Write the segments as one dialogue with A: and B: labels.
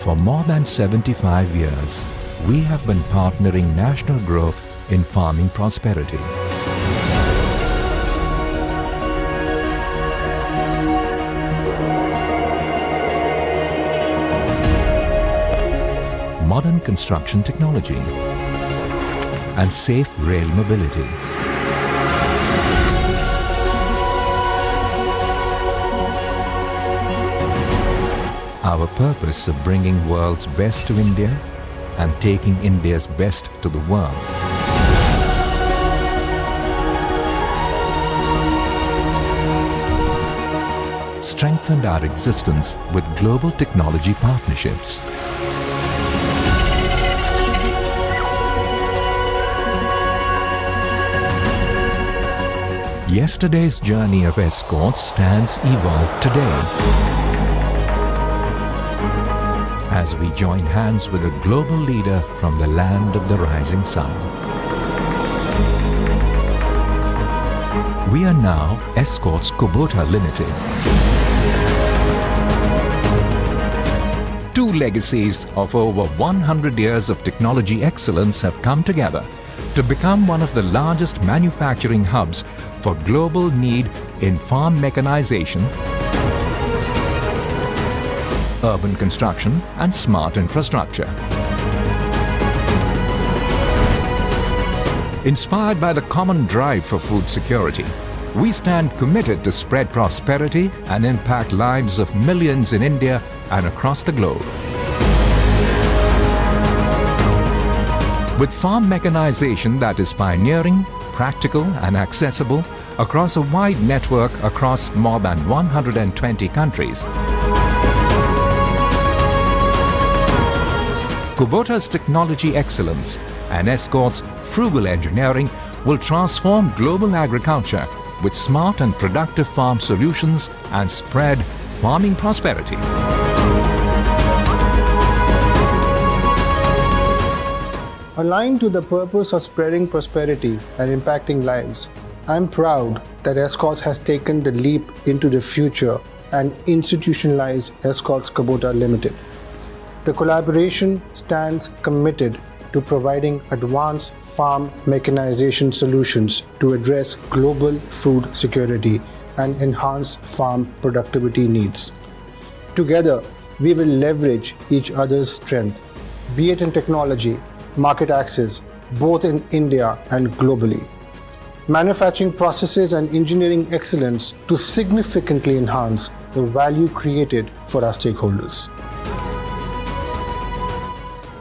A: For more than 75 years, we have been partnering national growth in farming prosperity. Modern construction technology and safe rail mobility. Our purpose of bringing world's best to India and taking India's best to the world. Strengthened our existence with global technology partnerships. Yesterday's journey of Escorts stands evolved today. As we join hands with a global leader from the land of the rising sun. We are now Escorts Kubota Limited. Two legacies of over 100 years of technology excellence have come together to become one of the largest manufacturing hubs for global need in farm mechanization, urban construction and smart infrastructure. Inspired by the common drive for food security, we stand committed to spread prosperity and impact lives of millions in India and across the globe. With farm mechanization that is pioneering, practical and accessible across a wide network across more than 120 countries, Kubota's technology excellence and Escorts' frugal engineering will transform global agriculture with smart and productive farm solutions and spread farming prosperity.
B: Aligned to the purpose of spreading prosperity and impacting lives, I'm proud that Escorts has taken the leap into the future and institutionalized Escorts Kubota Limited. The collaboration stands committed to providing advanced farm mechanization solutions to address global food security and enhance farm productivity needs. Together, we will leverage each other's strength, be it in technology, market access, both in India and globally. Manufacturing processes and engineering excellence to significantly enhance the value created for our stakeholders.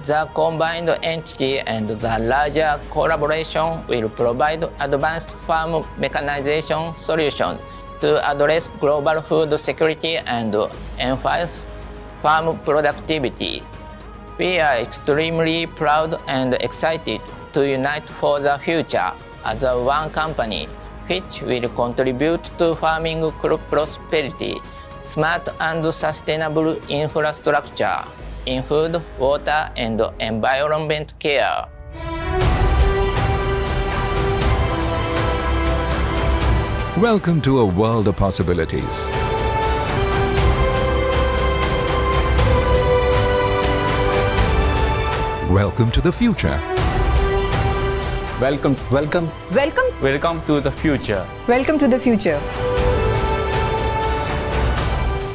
C: The combined entity and the larger collaboration will provide advanced farm mechanization solutions to address global food security and enhance farm productivity. We are extremely proud and excited to unite for the future as a one company, which will contribute to farming prosperity, smart and sustainable infrastructure in food, water, and environment care.
A: Welcome to a world of possibilities. Welcome to the future.
D: Welcome to the future.
E: Welcome to the future.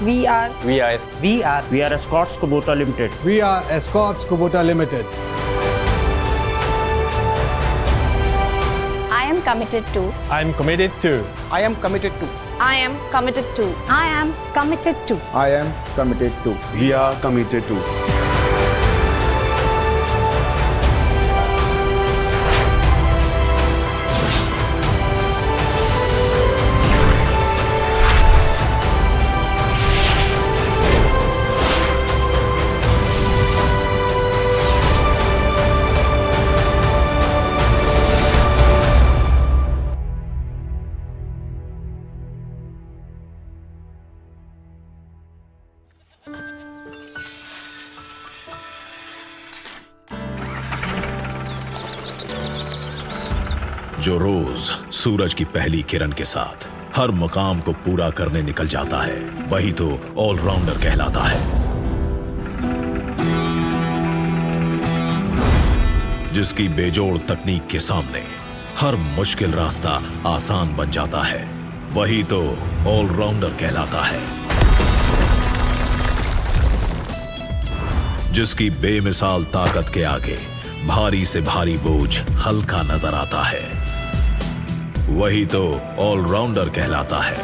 E: We are
F: Escorts Kubota Limited.
B: We are Escorts Kubota Limited.
E: I am committed to.
D: I am committed to.
B: I am committed to.
E: I am committed to. I am committed to.
B: I am committed to.
F: We are committed to.
G: जो रोज सूरज की पहली किरण के साथ हर मुकाम को पूरा करने निकल जाता है, वही तो ऑलराउंडर कहलाता है। जिसकी बेजोड़ तकनीक के सामने हर मुश्किल रास्ता आसान बन जाता है, वही तो ऑलराउंडर कहलाता है। जिसकी बेमिसाल ताकत के आगे भारी से भारी बोझ हल्का नजर आता है, वही तो ऑलराउंडर कहलाता है।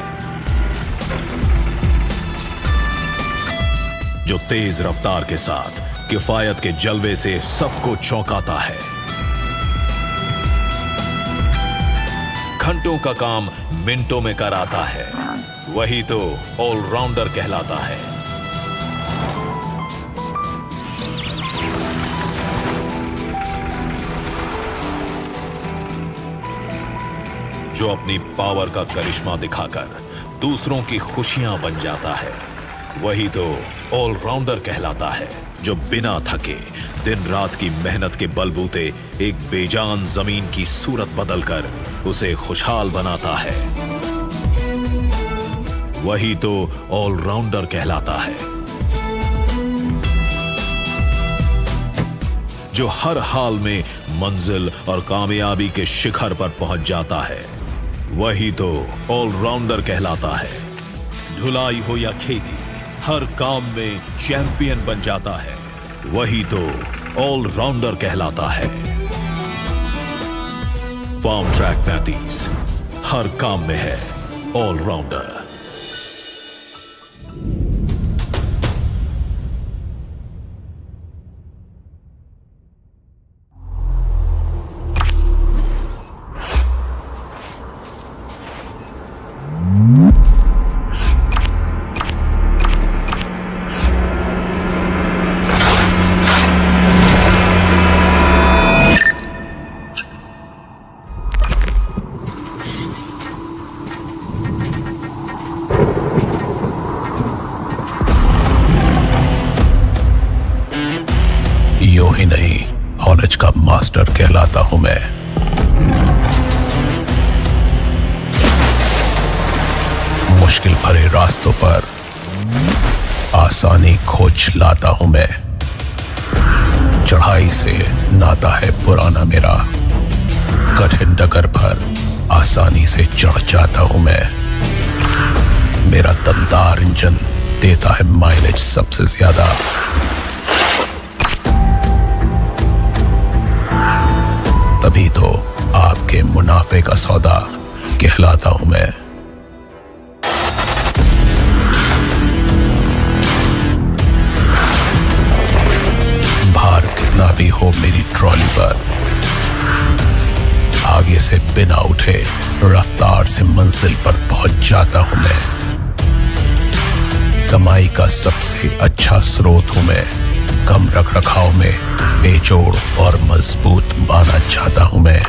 G: जो तेज रफ्तार के साथ किफायत के जलवे से सबको चौंकाता है, घंटों का काम मिनटों में कराता है, वही तो ऑलराउंडर कहलाता है। जो अपनी पावर का करिश्मा दिखाकर दूसरों की खुशियां बन जाता है, वही तो ऑलराउंडर कहलाता है। जो बिना थके दिन रात की मेहनत के बलबूते एक बेजान जमीन की सूरत बदलकर उसे खुशहाल बनाता है, वही तो ऑलराउंडर कहलाता है। जो हर हाल में मंजिल और कामयाबी के शिखर पर पहुंच जाता है, वही तो ऑलराउंडर कहलाता है। ढुलाई हो या खेती, हर काम में चैंपियन बन जाता है, वही तो ऑलराउंडर कहलाता है। फार्म ट्रैक 35 हर काम में है ऑलराउंडर।
H: यूं ही नहीं, नॉलेज का मास्टर कहलाता हूं मैं। मुश्किल भरे रास्तों पर आसानी खोज लाता हूं मैं। चढ़ाई से नाता है पुराना मेरा, कठिन डगर पर आसानी से चढ़ जाता हूं मैं। मेरा दमदार इंजन देता है माइलेज सबसे ज्यादा। तभी तो आपके मुनाफे का सौदा कहलाता हूं मैं। भार कितना भी हो मेरी ट्रॉली पर, आगे से बिना उठे रफ्तार से मंजिल पर पहुंच जाता हूं मैं। कमाई का सबसे अच्छा स्रोत हूं मैं। कम रख रखाव में बेजोड़ और मजबूत माना जाता हूं मैं।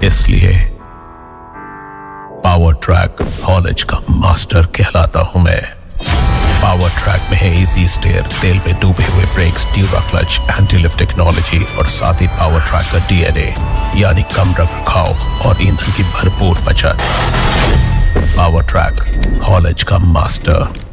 H: इसलिए पावर ट्रैक नॉलेज का मास्टर कहलाता हूं मैं। पावर ट्रैक में है इजी स्टेयर, तेल में डूबे हुए brakes, dura clutch, anti lift technology और साथ ही पावर ट्रैक का डीएनए यानी कम रख रखाव और ईंधन की भरपूर बचत। पावर ट्रैक नॉलेज का master.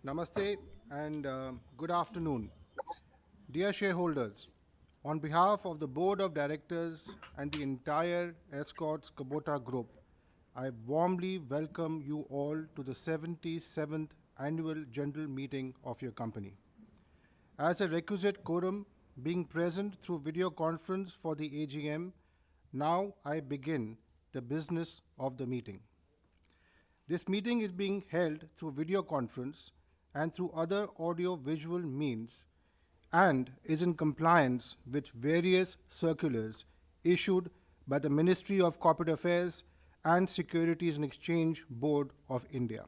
B: Namaste and good afternoon. Dear shareholders, on behalf of the Board of Directors and the entire Escorts Kubota Group, I warmly welcome you all to the 77th Annual General Meeting of your company. As a requisite quorum being present through video conference for the AGM, now I begin the business of the meeting. This meeting is being held through video conference and through other audio-visual means and is in compliance with various circulars issued by the Ministry of Corporate Affairs and Securities and Exchange Board of India.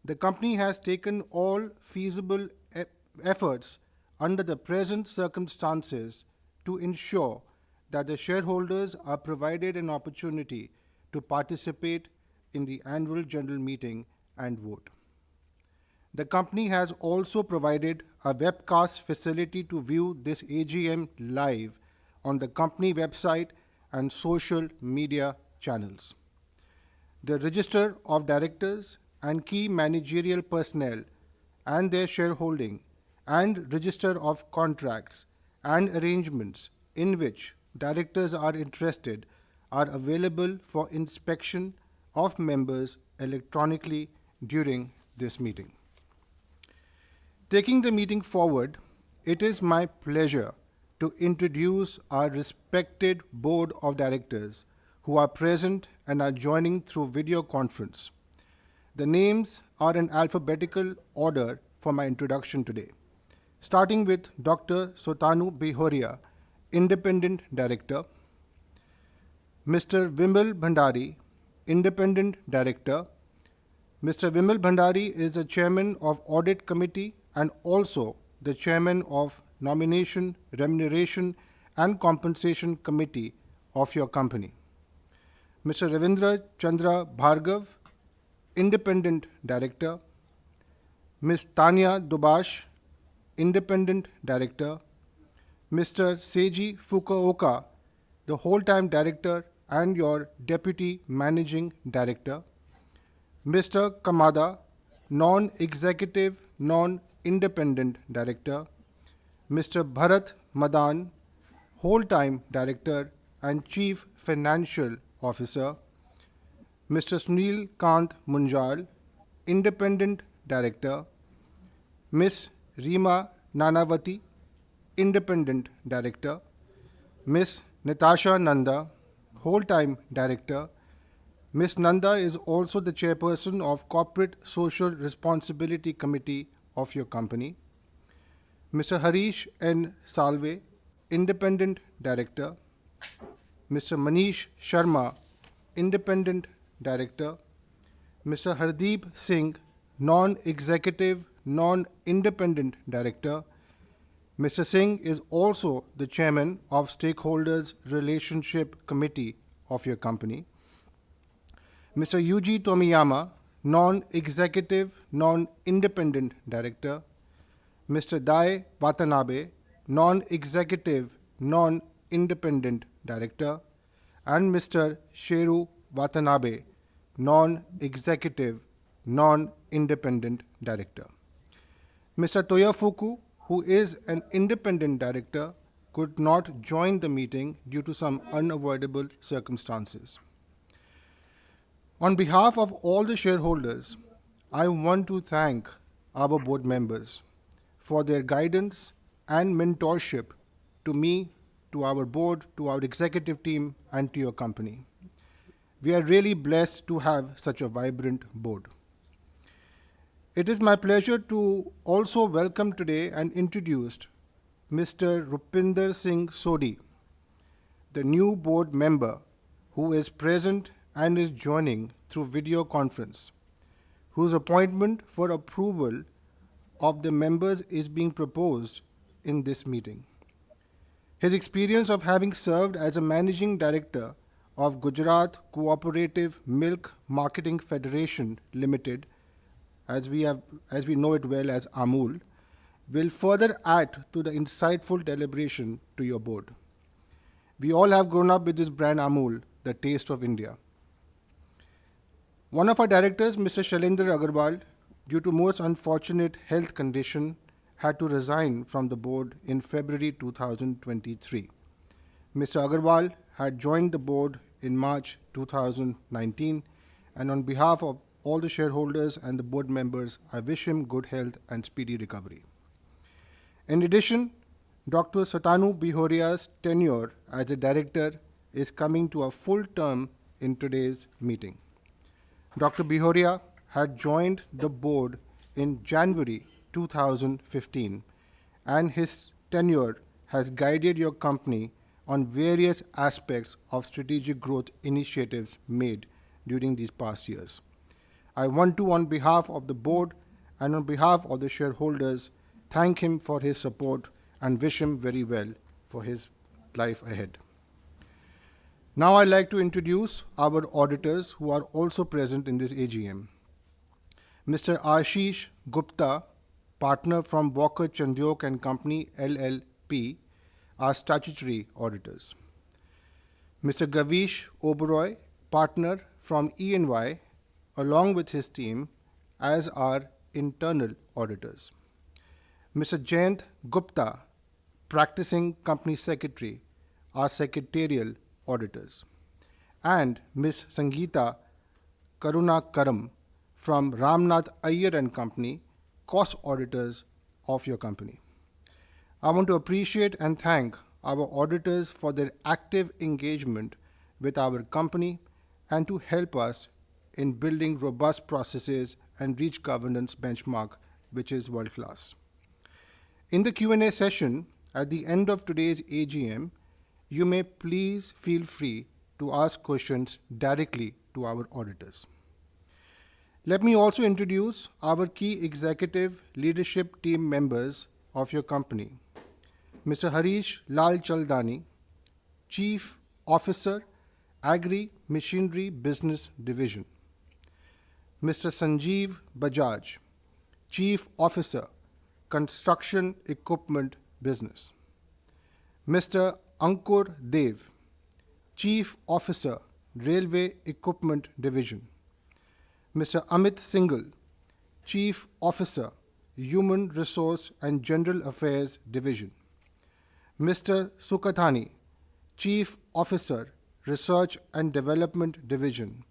B: The company has taken all feasible efforts under the present circumstances to ensure that the shareholders are provided an opportunity to participate in the annual general meeting and vote. The company has also provided a webcast facility to view this AGM live on the company website and social media channels. The Register of Directors and key managerial personnel and their shareholding and Register of Contracts and arrangements in which directors are interested are available for inspection of members electronically during this meeting. Taking the meeting forward, it is my pleasure to introduce our respected Board of Directors who are present and are joining through video conference. The names are in alphabetical order for my introduction today, starting with Dr. Sotanu Bihoria, Independent Director, Mr. Vimal Bhandari, Independent Director. Mr. Vimal Bhandari is the Chairman of Audit Committee and also the Chairman of Nomination, Remuneration and Compensation Committee of your company. Mr. Ravindra Chandra Bhargav, Independent Director. Ms. Tanya Dubash, Independent Director. Mr. Seiji Fukuoka, the Whole-Time Director and your Deputy Managing Director. Mr. Kamada, Non-Executive, Non-Independent Director. Mr. Bharat Madan, Whole-Time Director and Chief Financial Officer. Mr. Sunil Kant Munjal, Independent Director. Ms. Reema Nanavati, Independent Director. Ms. Natasha Nanda, Whole-Time Director. Ms. Nanda is also the Chairperson of Corporate Social Responsibility Committee of your company. Mr. Harish N. Salve, Independent Director. Mr. Manish Sharma, Independent Director. Mr. Hardeep Singh, Non-Executive, Non-Independent Director. Mr. Singh is also the Chairman of Stakeholders Relationship Committee of your company. Mr. Yuji Tomiyama, Non-Executive, Non-Independent Director. Mr. Dai Watanabe, Non-Executive, Non-Independent Director. And Mr. Sheru Watanabe, Non-Executive, Non-Independent Director. Mr. Toyofuku, who is an independent director, could not join the meeting due to some unavoidable circumstances. On behalf of all the shareholders, I want to thank our board members for their guidance and mentorship to me, to our board, to our executive team, and to your company. We are really blessed to have such a vibrant board. It is my pleasure to also welcome today and introduce Mr. Rupinder Singh Sodhi, the new board member who is present and is joining through video conference, whose appointment for approval of the members is being proposed in this meeting. His experience of having served as a managing director of Gujarat Cooperative Milk Marketing Federation Limited, as we know it well as Amul, will further add to the insightful deliberation to your board. We all have grown up with this brand Amul, the taste of India. One of our directors, Mr. Shailendra Agarwal, due to most unfortunate health condition, had to resign from the board in February 2023. Mr. Agarwal had joined the board in March 2019, and on behalf of all the shareholders and the board members, I wish him good health and speedy recovery. In addition, Dr. Satanu Bihoria's tenure as a director is coming to a full term in today's meeting. Dr. Bihoria had joined the board in January 2015, and his tenure has guided your company on various aspects of strategic growth initiatives made during these past years. I want to, on behalf of the board and on behalf of the shareholders, thank him for his support and wish him very well for his life ahead. Now I'd like to introduce our auditors who are also present in this AGM. Mr. Ashish Gupta, partner from Walker Chandiok and Company LLP, are statutory auditors. Mr. Gavish Oberoi, partner from E&Y, along with his team, as our internal auditors. Mr. Jayant Gupta, practicing company secretary, are secretarial auditors. And Ms. Sangeeta Karunakaram from Ramnath Iyer and Company, cost auditors of your company. I want to appreciate and thank our auditors for their active engagement with our company and to help us in building robust processes and reach governance benchmark, which is world-class. In the Q&A session at the end of today's AGM, you may please feel free to ask questions directly to our auditors. Let me also introduce our key executive leadership team members of your company. Mr. Harish Lal Chaldani, Chief Officer, Agri Machinery Business Division. Mr. Sanjeev Bajaj, Chief Officer, Construction Equipment Business. Mr. Ankur Dev, Chief Officer, Railway Equipment Division. Mr. Amit Singhal, Chief Officer, Human Resource and General Affairs Division. Mr. Sukathani, Chief Officer, Research and Development Division.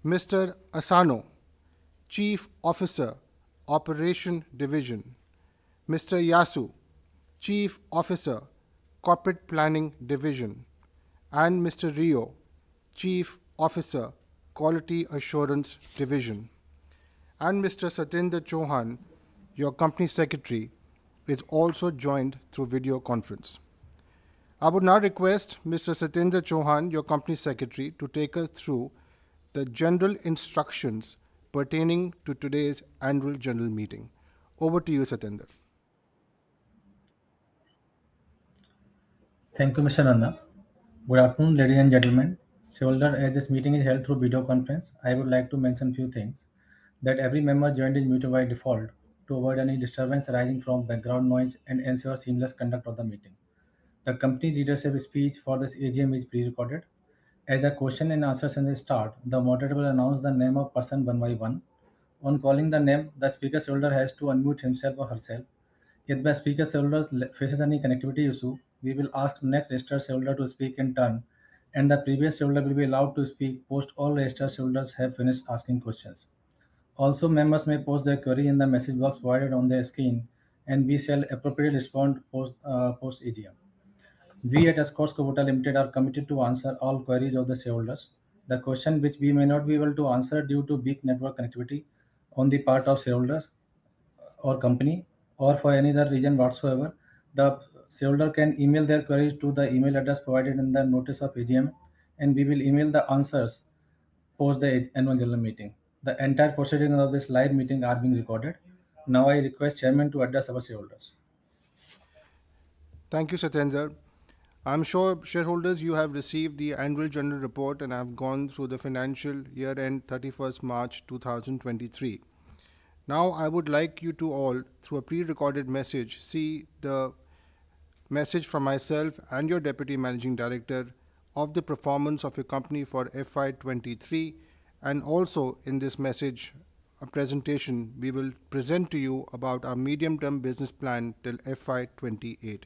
B: Mr. Asano, Chief Officer, Operation Division. Mr. Yasu, Chief Officer, Corporate Planning Division. And Mr. Rio, Chief Officer, Quality Assurance Division. And Mr. Satyendra Chauhan, your company secretary, is also joined through video conference. I would now request Mr. Satyendra Chauhan, your company secretary, to take us through the general instructions pertaining to today's annual general meeting. Over to you, Satyendra.
I: Thank you, Mr. Nanda. Good afternoon, ladies and gentlemen. Shareholder, as this meeting is held through video conference, I would like to mention few things. That every member joined is muted by default to avoid any disturbance arising from background noise and ensure seamless conduct of the meeting. The company leadership speech for this AGM is pre-recorded. As the question and answer session start, the moderator will announce the name of person one by one. On calling the name, the speaker shareholder has to unmute himself or herself. If the speaker shareholder faces any connectivity issue, we will ask next registered shareholder to speak in turn, and the previous shareholder will be allowed to speak post all registered shareholders have finished asking questions. Also, members may post their query in the message box provided on their screen, and we shall appropriately respond post AGM. We at Escorts Kubota Limited are committed to answer all queries of the shareholders. The question which we may not be able to answer due to weak network connectivity on the part of shareholders or company, or for any other reason whatsoever, the shareholder can email their queries to the email address provided in the notice of AGM, and we will email the answers post the annual general meeting. The entire proceedings of this live meeting are being recorded. Now I request Chairman to address our shareholders.
B: Thank you, Satyendra. I'm sure shareholders, you have received the annual general report and have gone through the financial year end 31st March 2023. Now I would like you to all, through a pre-recorded message, see the message from myself and your Deputy Managing Director of the performance of your company for FY23, and also in this message a presentation, we will present to you about our medium-term business plan till FY28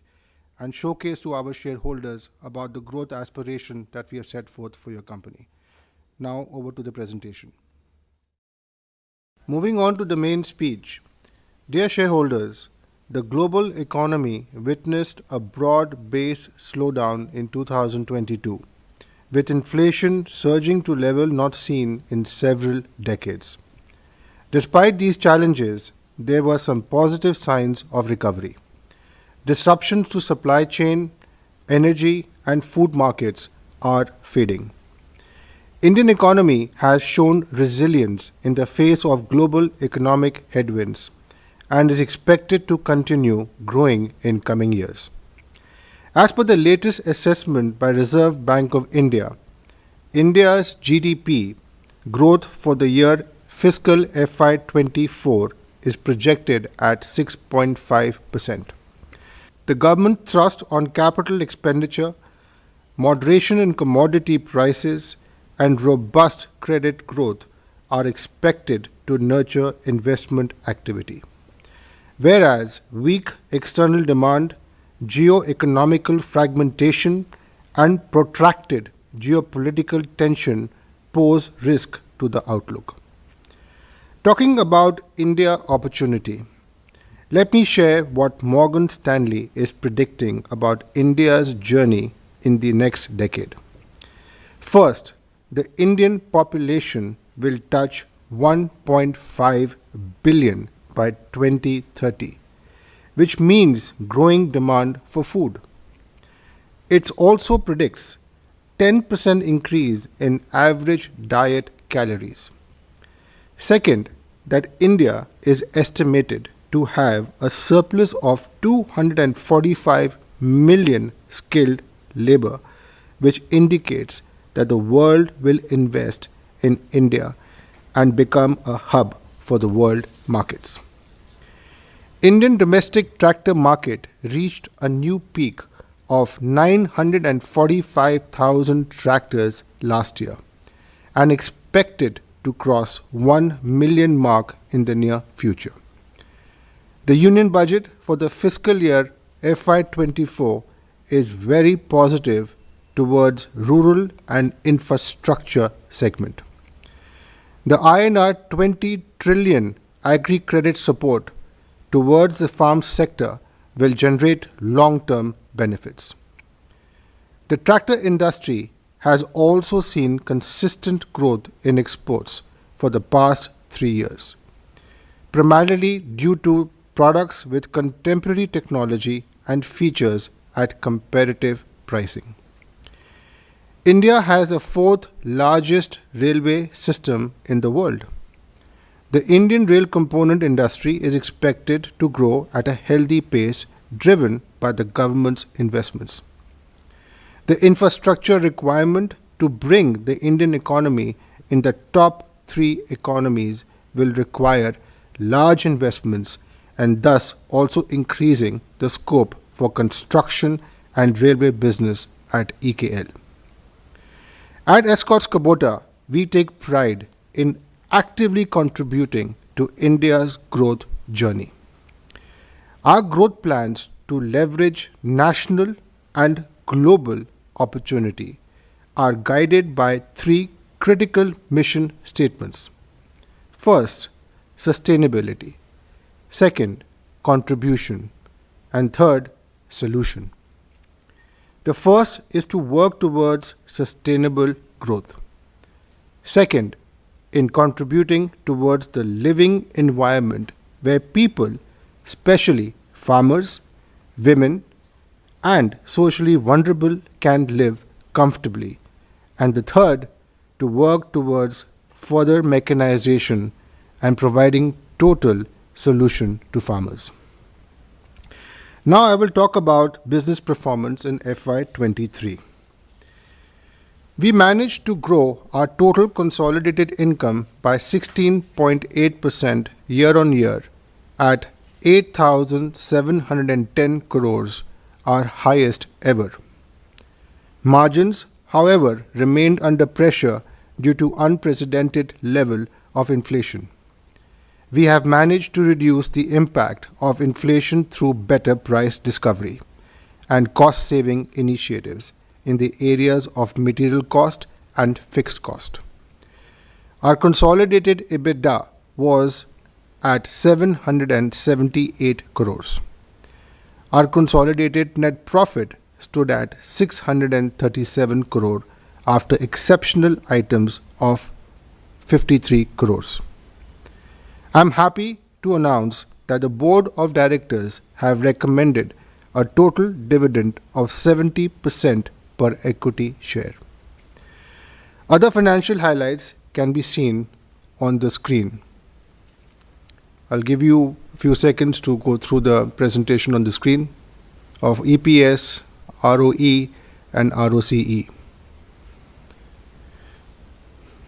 B: and showcase to our shareholders about the growth aspiration that we have set forth for your company. Now over to the presentation. Moving on to the main speech. Dear shareholders, the global economy witnessed a broad-based slowdown in 2022, with inflation surging to a level not seen in several decades. Despite these challenges, there were some positive signs of recovery. Disruptions to supply chain, energy, and food markets are fading. Indian economy has shown resilience in the face of global economic headwinds and is expected to continue growing in coming years. As per the latest assessment by Reserve Bank of India, India's GDP growth for the year fiscal FY24 is projected at 6.5%. The government thrust on capital expenditure, moderation in commodity prices, and robust credit growth are expected to nurture investment activity. Whereas weak external demand, geo-economical fragmentation, and protracted geopolitical tension pose risk to the outlook. Talking about India opportunity, let me share what Morgan Stanley is predicting about India's journey in the next decade. First, the Indian population will touch 1.5 billion by 2030, which means growing demand for food. It also predicts 10% increase in average diet calories. Second, that India is estimated to have a surplus of 245 million skilled labor, which indicates that the world will invest in India and become a hub for the world markets. Indian domestic tractor market reached a new peak of 945,000 tractors last year and expected to cross 1 million mark in the near future. The union budget for the fiscal year FY24 is very positive towards rural and infrastructure segment. The INR 20 trillion agri-credit support towards the farm sector will generate long-term benefits. The tractor industry has also seen consistent growth in exports for the past 3 years, primarily due to products with contemporary technology and features at competitive pricing. India has the fourth largest railway system in the world. The Indian rail component industry is expected to grow at a healthy pace driven by the government's investments. The infrastructure requirement to bring the Indian economy in the top 3 economies will require large investments and thus also increasing the scope for construction and railway business at EKL. At Escorts Kubota, we take pride in actively contributing to India's growth journey. Our growth plans to leverage national and global opportunity are guided by 3 critical mission statements. First, sustainability. Second, contribution. And third, solution. The first is to work towards sustainable growth. Second, in contributing towards the living environment where people, especially farmers, women, and socially vulnerable can live comfortably. And the third, to work towards further mechanization and providing total solution to farmers. Now I will talk about business performance in FY23. We managed to grow our total consolidated income by 16.8% year-on-year at 8,710 crores, our highest ever. Margins, however, remained under pressure due to unprecedented level of inflation. we have managed to reduce the impact of inflation through better price discovery and cost-saving initiatives in the areas of material cost and fixed cost. Our consolidated EBITDA was at 778 crores. Our consolidated net profit stood at 637 crore after exceptional items of 53 crores. I'm happy to announce that the Board of Directors have recommended a total dividend of 70% per equity share. Other financial highlights can be seen on the screen. I'll give you a few seconds to go through the presentation on the screen of EPS, ROE, and ROCE.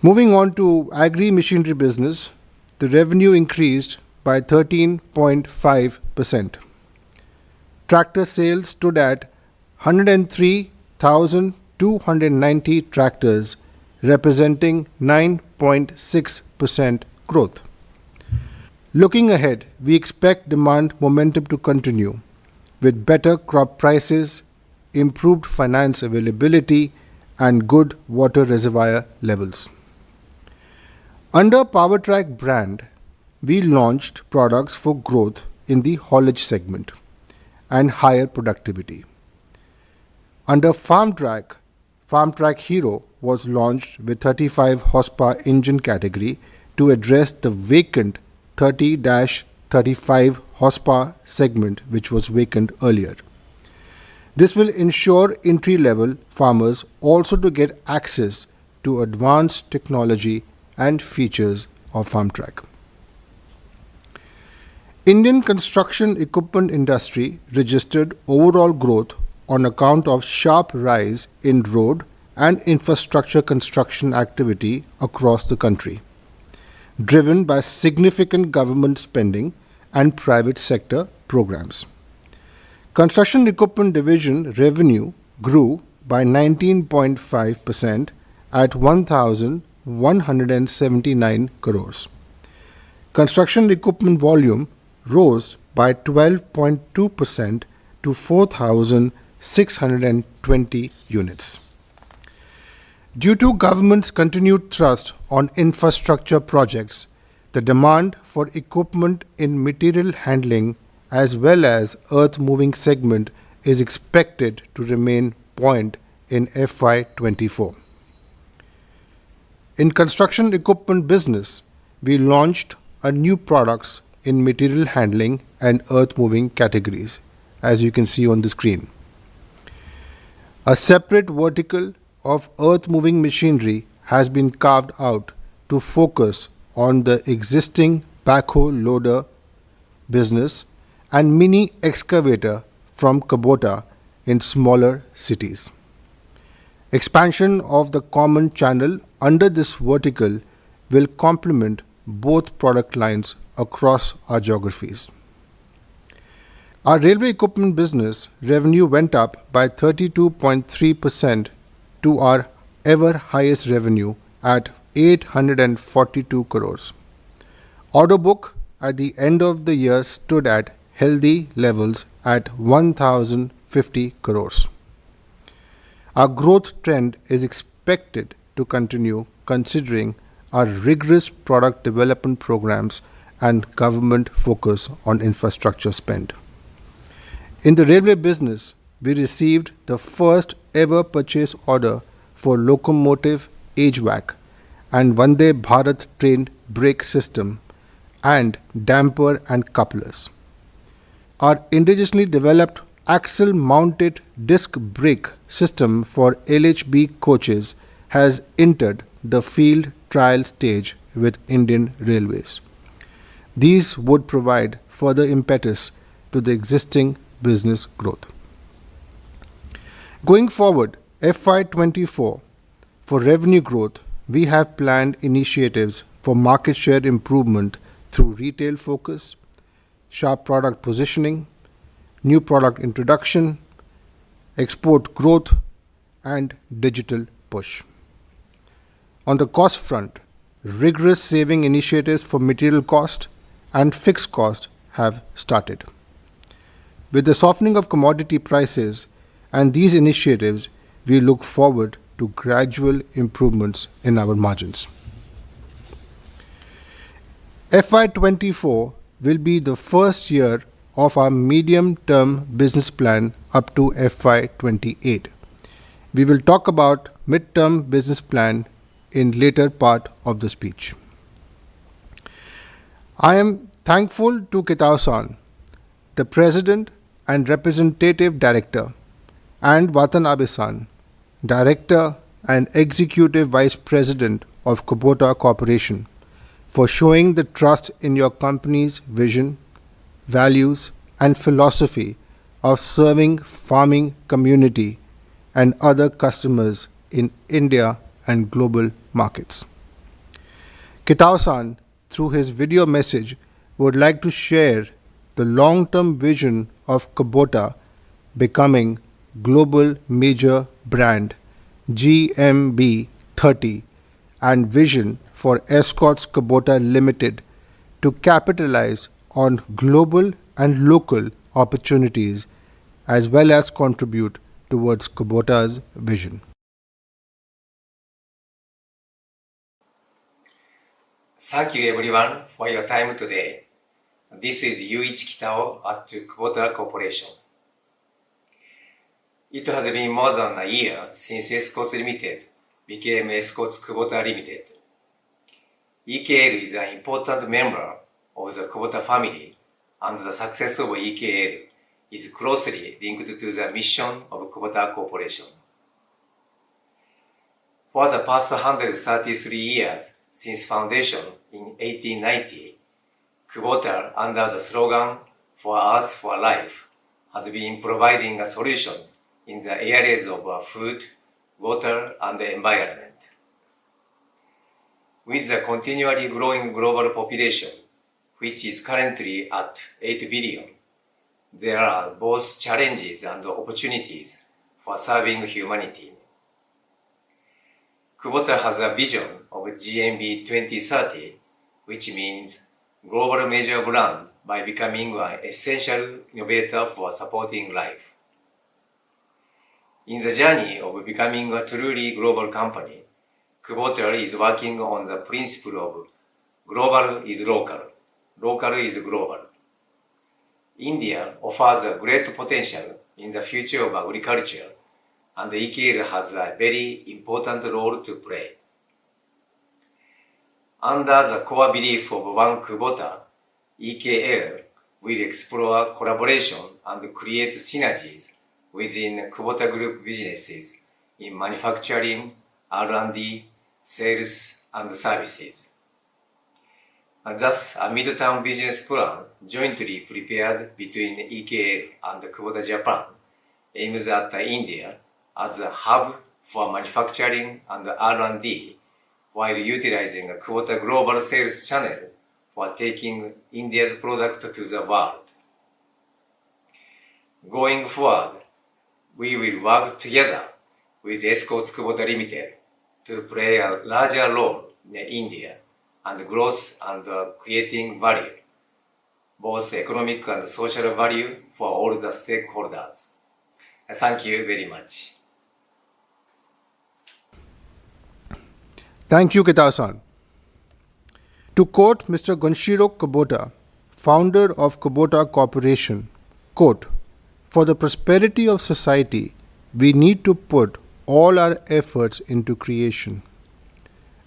B: Moving on to agri-machinery business, the revenue increased by 13.5%. Tractor sales stood at 103,290 tractors, representing 9.6% growth. Looking ahead, we expect demand momentum to continue with better crop prices, improved finance availability, and good water reservoir levels. Under PowerTrack brand, we launched products for growth in the haulage segment and higher productivity. Under FarmTrack, FarmTrack Hero was launched with 35 horsepower engine category to address the vacant 30-35 horsepower segment which was vacant earlier. This will ensure entry-level farmers also to get access to advanced technology and features of FarmTrack. Indian construction equipment industry registered overall growth on account of sharp rise in road and infrastructure construction activity across the country, driven by significant government spending and private sector programs. Construction equipment division revenue grew by 19.5% at 1,179 crores. Construction equipment volume rose by 12.2% to 4,620 units. Due to government's continued thrust on infrastructure projects, the demand for equipment in material handling as well as earth moving segment is expected to remain buoyant in FY24. In construction equipment business, we launched a new products in material handling and earth moving categories, as you can see on the screen. A separate vertical of earth moving machinery has been carved out to focus on the existing backhoe loader business and mini excavator from Kubota in smaller cities. Expansion of the common channel under this vertical will complement both product lines across our geographies. Our railway equipment business revenue went up by 32.3% to our ever highest revenue at 842 crores. Order book at the end of the year stood at healthy levels at 1,050 crores. Our growth trend is expected to continue considering our rigorous product development programs and government focus on infrastructure spend. In the railway business, we received the first ever purchase order for locomotive HVAC and Vande Bharat train brake system and damper and couplers. Our indigenously developed axle mounted disc brake system for LHB coaches has entered the field trial stage with Indian Railways. These would provide further impetus to the existing business growth. Going forward, FY24, for revenue growth, we have planned initiatives for market share improvement through retail focus, sharp product positioning, new product introduction, export growth, and digital push. On the cost front, rigorous saving initiatives for material cost, and fixed costs have started. With the softening of commodity prices and these initiatives, we look forward to gradual improvements in our margins. FY24 will be the first year of our medium-term business plan up to FY28. We will talk about mid-term business plan in later part of the speech. I am thankful to Kitao-san, the President and Representative Director, and Watanabe-san, Director and Executive Vice President of Kubota Corporation, for showing the trust in your company's vision, values, and philosophy of serving farming community and other customers in India and global markets. Kitao-san, through his video message, would like to share the long-term vision of Kubota becoming global major brand GMB 30 and vision for Escorts Kubota Limited to capitalize on global and local opportunities as well as contribute towards Kubota's vision.
J: Thank you everyone for your time today. This is Yuichi Kitao at Kubota Corporation. It has been more than a year since Escorts Limited became Escorts Kubota Limited. EKL is an important member of the Kubota family, and the success of EKL is closely linked to the mission of Kubota Corporation. For the past 133 years since foundation in 1890, Kubota, under the slogan "For Earth, for Life," has been providing solutions in the areas of food, water, and the environment. With the continually growing global population, which is currently at 8 billion, there are both challenges and opportunities for serving humanity. Kubota has a vision of GMB 2030, which means global major brand by becoming an essential innovator for supporting life. In the journey of becoming a truly global company, Kubota is working on the principle of global is local, local is global. India offers a great potential in the future of agriculture, and EKL has a very important role to play. Under the core belief of One Kubota, EKL will explore collaboration and create synergies within Kubota Group businesses in manufacturing, R&D, sales, and services. Thus, a mid-term business plan jointly prepared between EKL and Kubota Japan aims at India as a hub for manufacturing and R&D, while utilizing a Kubota global sales channel for taking India's product to the world. Going forward, we will work together with Escorts Kubota Limited to play a larger role in India and growth and creating value, both economic and social value for all the stakeholders. Thank you very much.
B: Thank you, Kitao-san. To quote Mr. Gunshiro Kubota, founder of Kubota Corporation, quote, "For the prosperity of society, we need to put all our efforts into creation.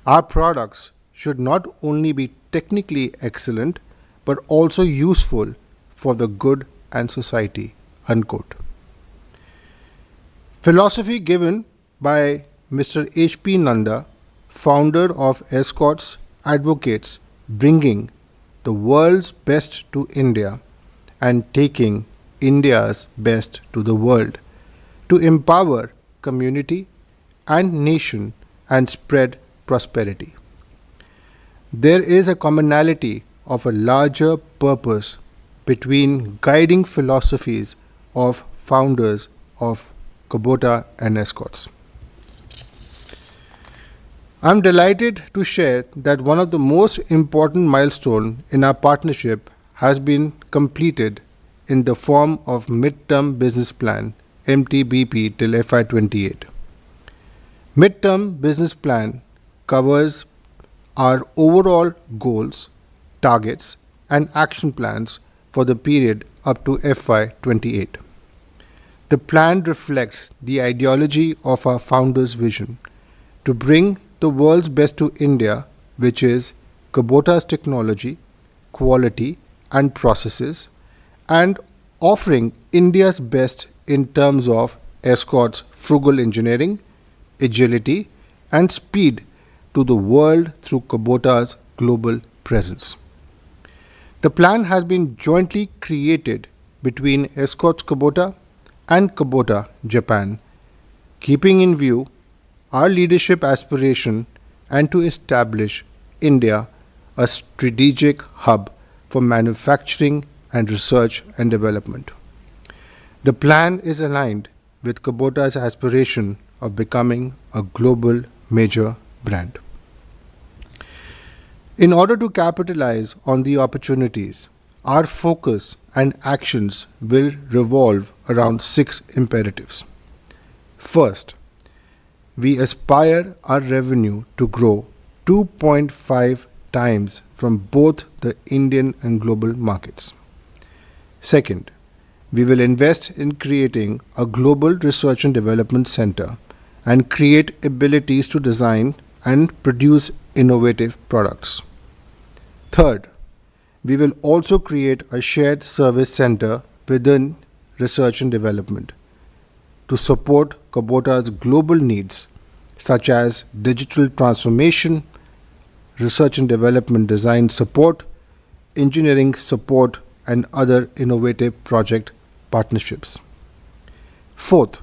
B: Our products should not only be technically excellent, but also useful for the good and society," unquote. Philosophy given by Mr. H.P. Nanda, founder of Escorts, advocates bringing the world's best to India and taking India's best to the world to empower community and nation and spread prosperity. There is a commonality of a larger purpose between guiding philosophies of founders of Kubota and Escorts. I'm delighted to share that one of the most important milestones in our partnership has been completed in the form of Midterm Business Plan MTBP till FY28. Midterm Business Plan covers our overall goals, targets, and action plans for the period up to FY28. The plan reflects the ideology of our founder's vision to bring the world's best to India, which is Kubota's technology, quality, and processes, and offering India's best in terms of Escorts' frugal engineering, agility, and speed to the world through Kubota's global presence. The plan has been jointly created between Escorts Kubota and Kubota Japan, keeping in view our leadership aspiration and to establish India a strategic hub for manufacturing and research and development. The plan is aligned with Kubota's aspiration of becoming a global major brand. In order to capitalize on the opportunities, our focus and actions will revolve around 6 imperatives. First, we aspire our revenue to grow 2.5 times from both the Indian and global markets. Second, we will invest in creating a global research and development center and create abilities to design and produce innovative products. Third, we will also create a shared service center within research and development to support Kubota's global needs such as digital transformation, research and development design support, engineering support, and other innovative project partnerships. Fourth,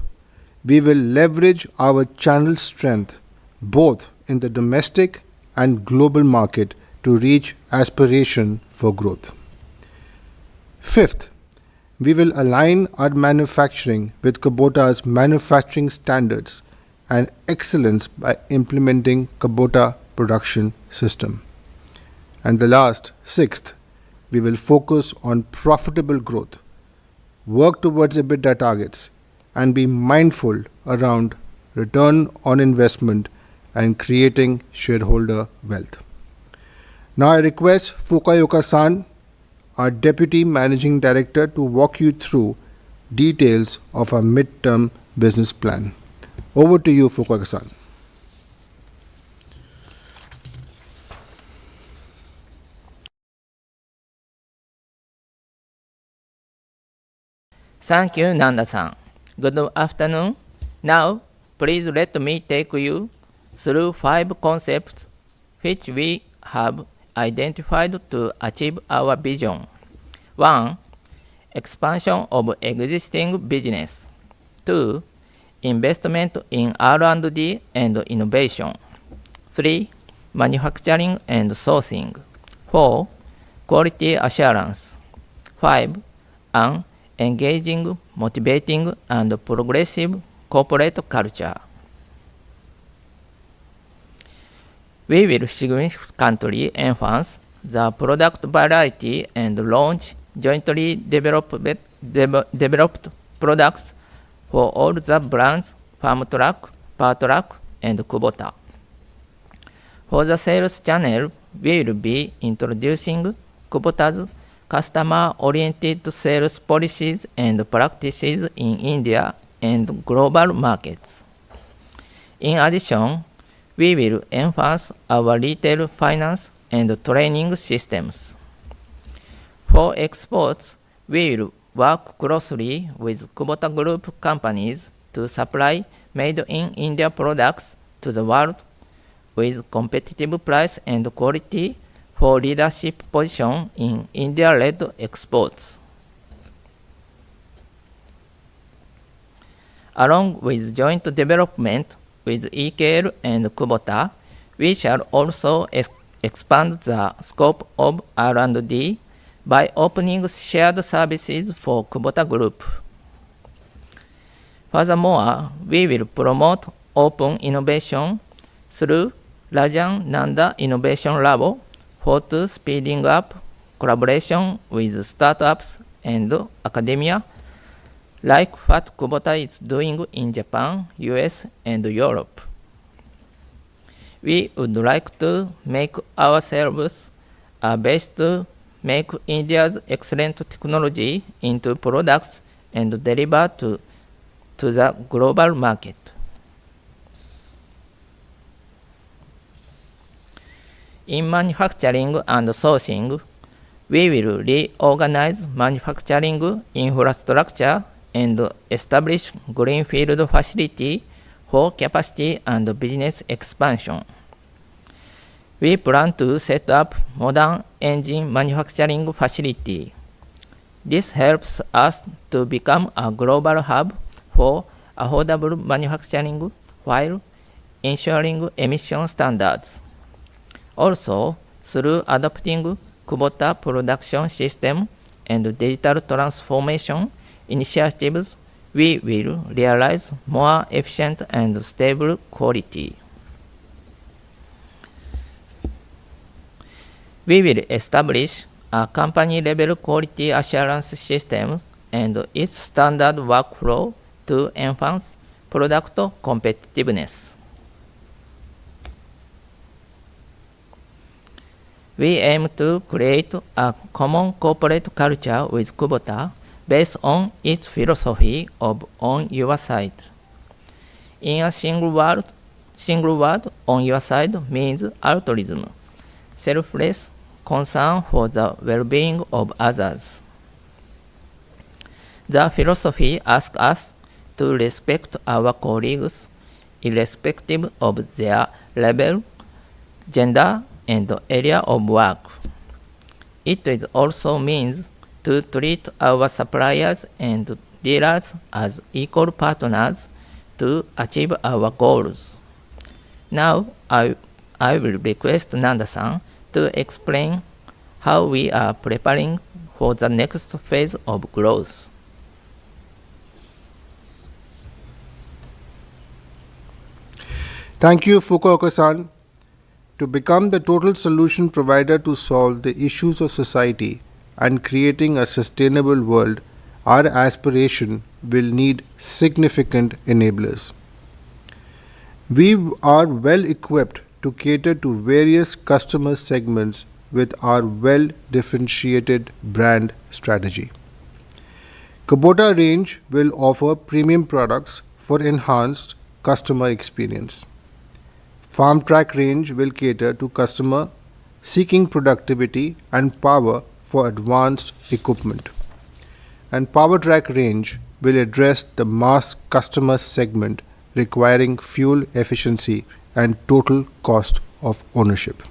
B: we will leverage our channel strength both in the domestic and global market to reach aspiration for growth. Fifth, we will align our manufacturing with Kubota's manufacturing standards and excellence by implementing Kubota production system. And the last, sixth, we will focus on profitable growth, work towards EBITDA targets, and be mindful around return on investment and creating shareholder wealth. Now I request Fukaoka-san, our Deputy Managing Director, to walk you through details of our midterm business plan. Over to you, Fukaoka-san.
C: Thank you, Nanda-san. Good afternoon. Now, please let me take you through 5 concepts which we have identified to achieve our vision. 1. Expansion of existing business. 2. Investment in R&D and innovation. 3. Manufacturing and sourcing. 4. Quality assurance. 5. An engaging, motivating, and progressive corporate culture. We will significantly enhance the product variety and launch jointly developed products for all the brands Farm Truck, Power Truck, and Kubota. For the sales channel, we will be introducing Kubota's customer-oriented sales policies and practices in India and global markets. In addition, we will enhance our retail finance and training systems. For exports, we will work closely with Kubota Group companies to supply made-in-India products to the world with competitive price and quality for leadership position in India-led exports. Along with joint development with EKL and Kubota, we shall also expand the scope of R&D by opening shared services for Kubota Group. Furthermore, we will promote open innovation through Rajan Nanda Innovation Lab for speeding up collaboration with startups and academia, like what Kubota is doing in Japan, US, and Europe. We would like to make ourselves a base to make India's excellent technology into products and deliver to the global market. In manufacturing and sourcing, we will reorganize manufacturing infrastructure and establish greenfield facility for capacity and business expansion. We plan to set up modern engine manufacturing facility. This helps us to become a global hub for affordable manufacturing while ensuring emission standards. Also, through adopting Kubota production system and digital transformation initiatives, we will realize more efficient and stable quality. We will establish a company-level quality assurance system and its standard workflow to enhance product competitiveness. We aim to create a common corporate culture with Kubota based on its philosophy of on your side. In a single word, on your side means altruism, selfless concern for the well-being of others. The philosophy asks us to respect our colleagues irrespective of their level, gender, and area of work. It also means to treat our suppliers and dealers as equal partners to achieve our goals. Now, I will request Nanda-san to explain how we are preparing for the next phase of growth.
B: Thank you, Fukuoka-san. To become the total solution provider to solve the issues of society and creating a sustainable world, our aspiration will need significant enablers. We are well equipped to cater to various customer segments with our well differentiated brand strategy. Kubota range will offer premium products for enhanced customer experience. Farm Track range will cater to customer seeking productivity and power for advanced equipment. And Power Track range will address the mass customer segment requiring fuel efficiency and total cost of ownership.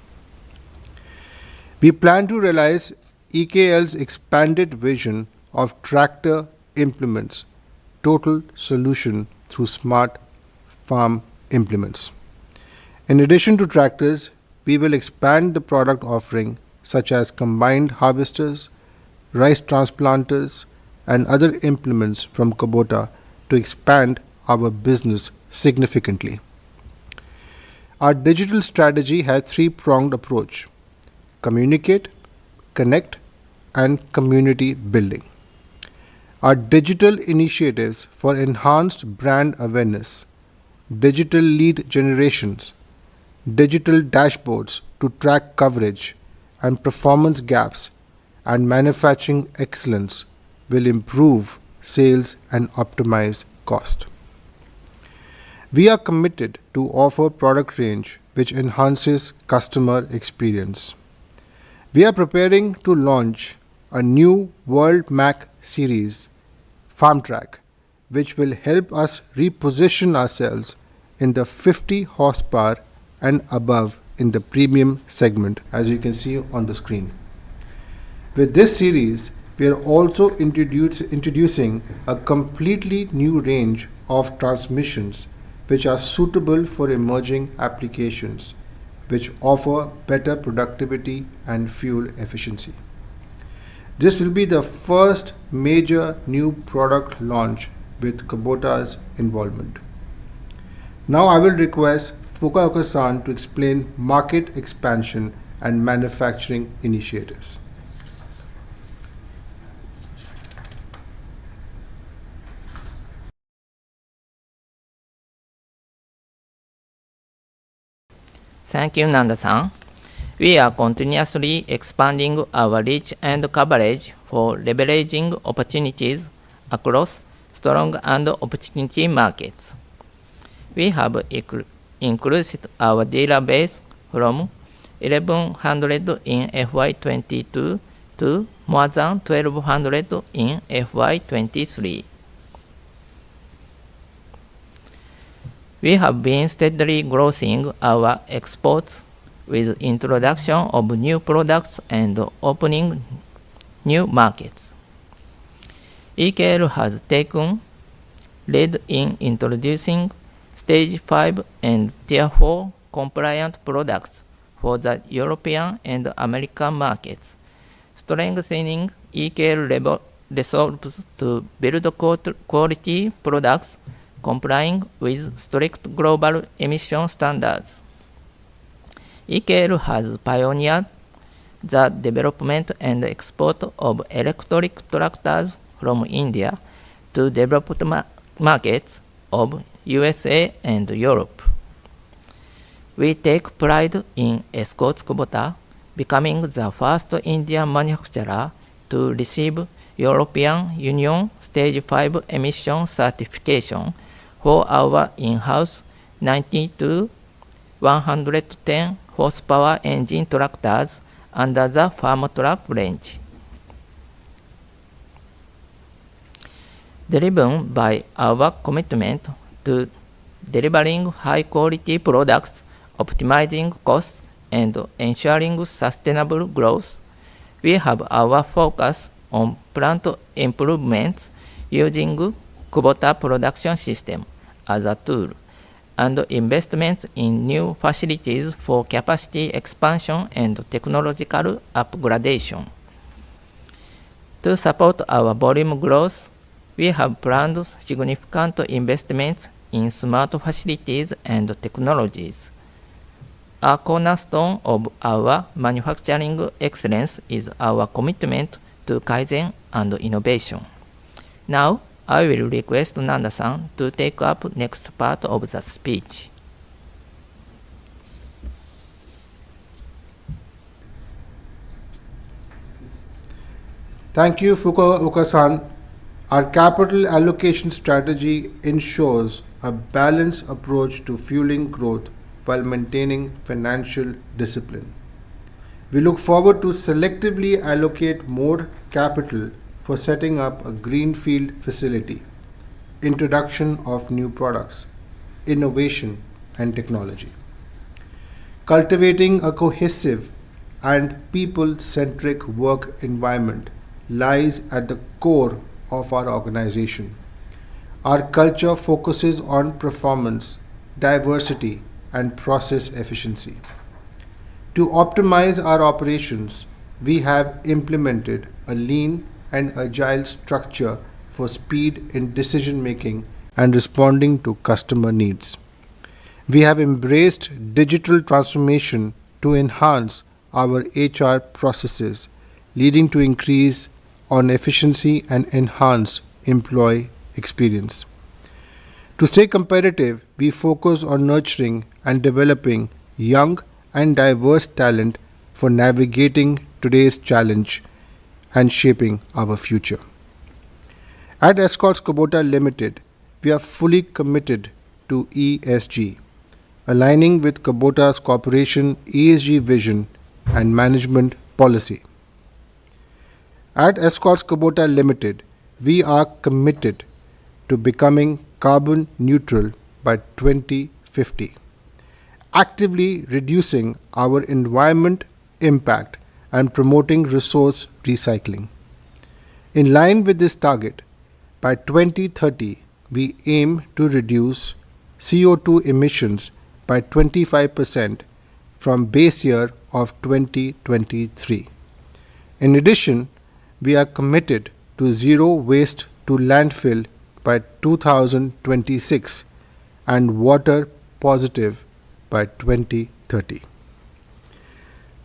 B: We plan to realize EKL's expanded vision of tractor implements, total solution through smart farm implements. In addition to tractors, we will expand the product offering such as combined harvesters, rice transplanters, and other implements from Kubota to expand our business significantly. Our digital strategy has three-pronged approach: communicate, connect, and community building. Our digital initiatives for enhanced brand awareness, digital lead generations, digital dashboards to track coverage and performance gaps, and manufacturing excellence will improve sales and optimize cost. We are committed to offer product range which enhances customer experience. We are preparing to launch a new World Mac series Farm Track, which will help us reposition ourselves in the 50 horsepower and above in the premium segment, as you can see on the screen. With this series, we are also introducing a completely new range of transmissions which are suitable for emerging applications, which offer better productivity and fuel efficiency. This will be the first major new product launch with Kubota's involvement. Now I will request Fukaoka-san to explain market expansion and manufacturing initiatives.
C: Thank you, Nanda-san. We are continuously expanding our reach and coverage for leveraging opportunities across strong and opportunity markets. We have increased our dealer base from 1,100 in FY22 to more than 1,200 in FY23. We have been steadily growing our exports with introduction of new products and opening new markets. EKL has taken lead in introducing Stage 5 and Tier 4 compliant products for the European and American markets, strengthening EKL resolves to build quality products complying with strict global emission standards. EKL has pioneered the development and export of electric tractors from India to developed markets of USA and Europe. We take pride in Escorts Kubota becoming the first Indian manufacturer to receive European Union Stage 5 emission certification for our in-house 90 to 110 horsepower engine tractors under the farm truck range. Driven by our commitment to delivering high-quality products, optimizing costs, and ensuring sustainable growth, we have our focus on plant improvements using Kubota production system as a tool, and investments in new facilities for capacity expansion and technological upgradation. To support our volume growth, we have planned significant investments in smart facilities and technologies. A cornerstone of our manufacturing excellence is our commitment to Kaizen and innovation. Now, I will request Nanda-san to take up next part of the speech.
B: Thank you, Fukaoka-san. Our capital allocation strategy ensures a balanced approach to fueling growth while maintaining financial discipline. We look forward to selectively allocate more capital for setting up a greenfield facility, introduction of new products, innovation, and technology. Cultivating a cohesive and people-centric work environment lies at the core of our organization. Our culture focuses on performance, diversity, and process efficiency. To optimize our operations, we have implemented a lean and agile structure for speed in decision making and responding to customer needs. We have embraced digital transformation to enhance our HR processes, leading to increase on efficiency and enhance employee experience. To stay competitive, we focus on nurturing and developing young and diverse talent for navigating today's challenge and shaping our future. At Escorts Kubota Limited, we are fully committed to ESG, aligning with Kubota's corporation ESG vision and management policy. At Escorts Kubota Limited, we are committed to becoming carbon neutral by 2050, actively reducing our environment impact and promoting resource recycling. In line with this target, by 2030, we aim to reduce CO2 emissions by 25% from base year of 2023. In addition, we are committed to zero waste to landfill by 2026 and water positive by 2030.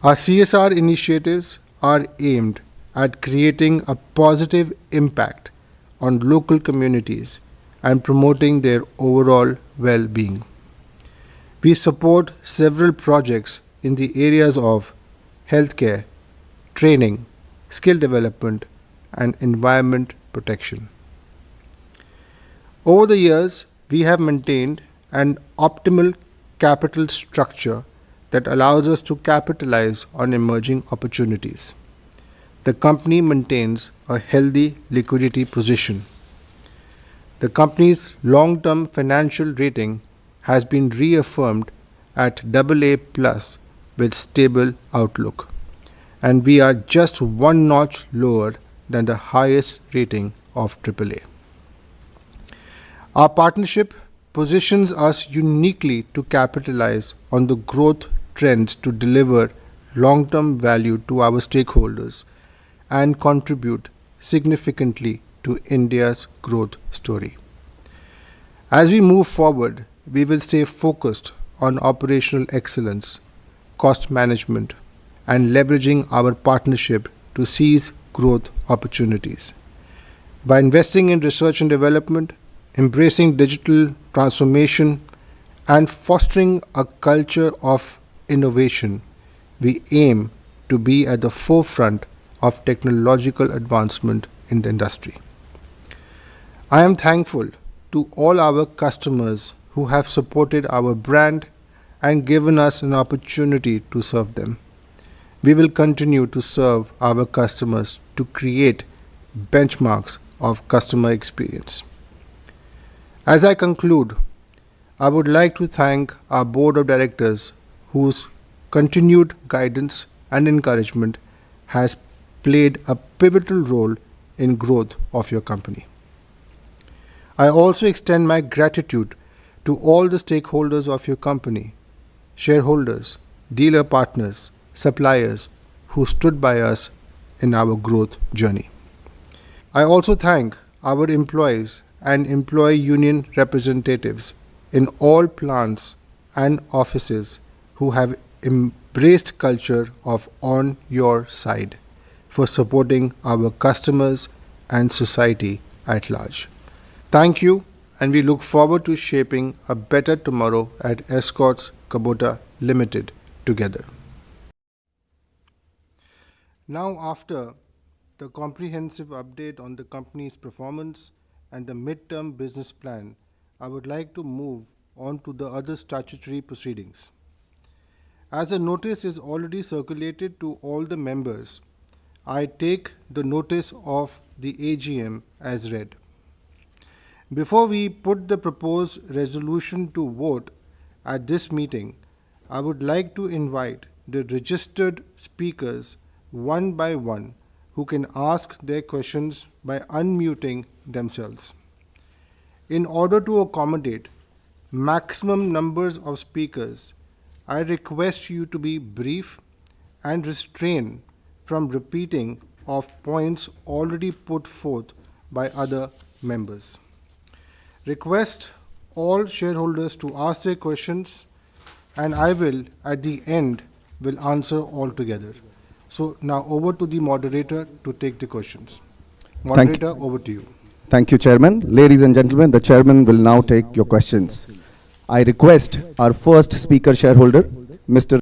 B: Our CSR initiatives are aimed at creating a positive impact on local communities and promoting their overall well-being. We support several projects in the areas of healthcare, training, skill development, and environment protection. Over the years, we have maintained an optimal capital structure that allows us to capitalize on emerging opportunities. The company maintains a healthy liquidity position. The company's long-term financial rating has been reaffirmed at AA+ with stable outlook, and we are just one notch lower than the highest rating of AAA. Our partnership positions us uniquely to capitalize on the growth trends to deliver long-term value to our stakeholders and contribute significantly to India's growth story. As we move forward, we will stay focused on operational excellence, cost management, and leveraging our partnership to seize growth opportunities. By investing in research and development, embracing digital transformation, and fostering a culture of innovation, we aim to be at the forefront of technological advancement in the industry. I am thankful to all our customers who have supported our brand and given us an opportunity to serve them. We will continue to serve our customers to create benchmarks of customer experience. As I conclude, I would like to thank our board of directors whose continued guidance and encouragement has played a pivotal role in growth of your company. I also extend my gratitude to all the stakeholders of your company, shareholders, dealer partners, suppliers who stood by us in our growth journey. I also thank our employees and employee union representatives in all plants and offices who have embraced culture of on your side for supporting our customers and society at large. Thank you, and we look forward to shaping a better tomorrow at Escorts Kubota Limited together. Now, after the comprehensive update on the company's performance and the midterm business plan, I would like to move on to the other statutory proceedings. As a notice is already circulated to all the members, I take the notice of the AGM as read. Before we put the proposed resolution to vote at this meeting, I would like to invite the registered speakers one by one who can ask their questions by unmuting themselves. In order to accommodate maximum numbers of speakers, I request you to be brief and refrain from repeating of points already put forth by other members. Request all shareholders to ask their questions, and I will, at the end, will answer all together. So now over to the moderator to take the questions. Moderator, over to you.
K: Thank you, Chairman. Ladies and gentlemen, the Chairman will now take your questions. I request our first speaker shareholder, Mr.